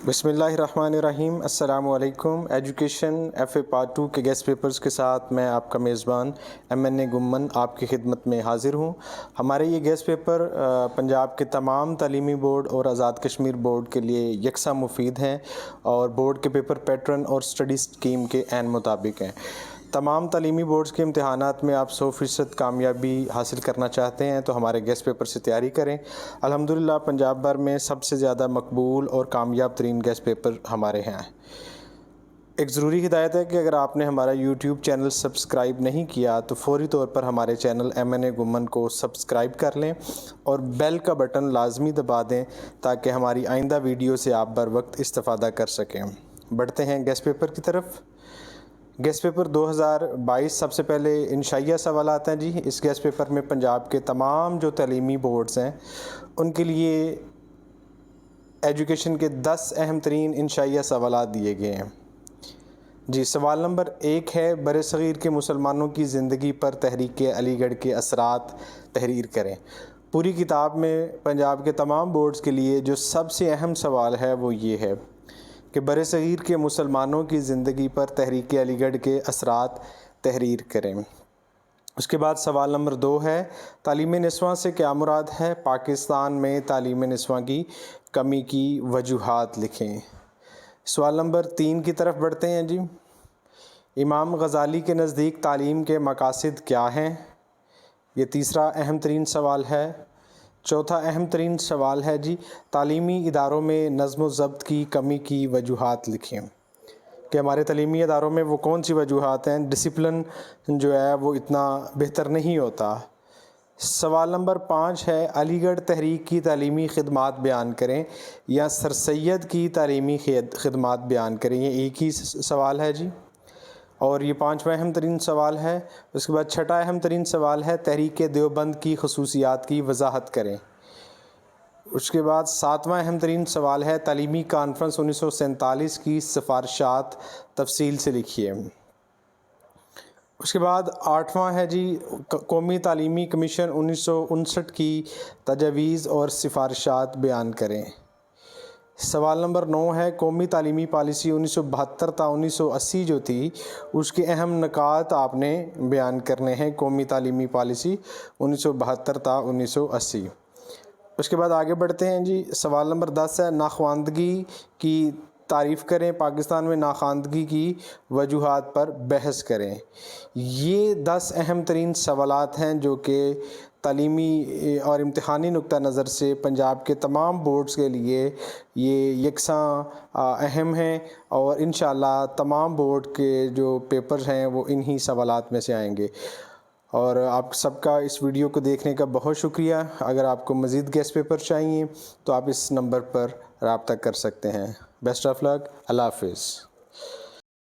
بسم اللہ الرحمن الرحیم۔ السلام علیکم۔ ایجوکیشن FA پارٹ 2 کے گیسٹ پیپرز کے ساتھ میں آپ کا میزبان MNA گمن آپ کی خدمت میں حاضر ہوں۔ ہمارے یہ گیسٹ پیپر پنجاب کے تمام تعلیمی بورڈ اور آزاد کشمیر بورڈ کے لیے یکساں مفید ہیں اور بورڈ کے پیپر پیٹرن اور اسٹڈی اسکیم کے عین مطابق ہیں۔ تمام تعلیمی بورڈز کے امتحانات میں آپ 100% کامیابی حاصل کرنا چاہتے ہیں تو ہمارے گیسٹ پیپر سے تیاری کریں۔ الحمدللہ پنجاب بھر میں سب سے زیادہ مقبول اور کامیاب ترین گیسٹ پیپر ہمارے ہیں۔ ایک ضروری ہدایت ہے کہ اگر آپ نے ہمارا یوٹیوب چینل سبسکرائب نہیں کیا تو فوری طور پر ہمارے چینل MNA گمن کو سبسکرائب کر لیں اور بیل کا بٹن لازمی دبا دیں تاکہ ہماری آئندہ ویڈیو سے آپ بر وقت استفادہ کر سکیں۔ بڑھتے ہیں گیسٹ پیپر کی طرف۔ گیسٹ پیپر 2022 سب سے پہلے انشائیہ سوالات ہیں جی۔ اس گیسٹ پیپر میں پنجاب کے تمام جو تعلیمی بورڈز ہیں ان کے لیے ایجوکیشن کے 10 اہم ترین انشائیہ سوالات دیے گئے ہیں جی۔ سوال نمبر 1 ہے، برصغیر کے مسلمانوں کی زندگی پر تحریک علی گڑھ کے اثرات تحریر کریں۔ پوری کتاب میں پنجاب کے تمام بورڈز کے لیے جو سب سے اہم سوال ہے وہ یہ ہے کہ برصغیر کے مسلمانوں کی زندگی پر تحریک علی گڑھ کے اثرات تحریر کریں۔ اس کے بعد سوال نمبر 2 ہے، تعلیم نسواں سے کیا مراد ہے؟ پاکستان میں تعلیم نسواں کی کمی کی وجوہات لکھیں۔ سوال نمبر 3 کی طرف بڑھتے ہیں جی۔ امام غزالی کے نزدیک تعلیم کے مقاصد کیا ہیں؟ یہ تیسرا اہم ترین سوال ہے۔ چوتھا اہم ترین سوال ہے جی، تعلیمی اداروں میں نظم و ضبط کی کمی کی وجوہات لکھیں کہ ہمارے تعلیمی اداروں میں وہ کون سی وجوہات ہیں، ڈسپلن جو ہے وہ اتنا بہتر نہیں ہوتا۔ سوال نمبر 5 ہے، علی گڑھ تحریک کی تعلیمی خدمات بیان کریں یا سر سید کی تعلیمی خدمات بیان کریں۔ یہ ایک ہی سوال ہے جی اور یہ 5واں اہم ترین سوال ہے۔ اس کے بعد چھٹا اہم ترین سوال ہے، تحریک دیوبند کی خصوصیات کی وضاحت کریں۔ اس کے بعد 7واں اہم ترین سوال ہے، تعلیمی کانفرنس 1947 کی سفارشات تفصیل سے لکھیے۔ اس کے بعد 8واں ہے جی، قومی تعلیمی کمیشن 1959 کی تجاویز اور سفارشات بیان کریں۔ سوال نمبر 9 ہے، قومی تعلیمی پالیسی 1972 تا 1980 جو تھی اس کے اہم نکات آپ نے بیان کرنے ہیں۔ قومی تعلیمی پالیسی 1972 تا 1980۔ اس کے بعد آگے بڑھتے ہیں جی۔ سوال نمبر 10 ہے، ناخواندگی کی تعریف کریں، پاکستان میں ناخواندگی کی وجوہات پر بحث کریں۔ یہ 10 اہم ترین سوالات ہیں جو کہ تعلیمی اور امتحانی نقطہ نظر سے پنجاب کے تمام بورڈز کے لیے یہ یکساں اہم ہیں اور انشاءاللہ تمام بورڈ کے جو پیپرز ہیں وہ انہی سوالات میں سے آئیں گے۔ اور آپ سب کا اس ویڈیو کو دیکھنے کا بہت شکریہ۔ اگر آپ کو مزید گیسٹ پیپر چاہیے تو آپ اس نمبر پر رابطہ کر سکتے ہیں۔ بیسٹ آف لک۔ اللہ حافظ۔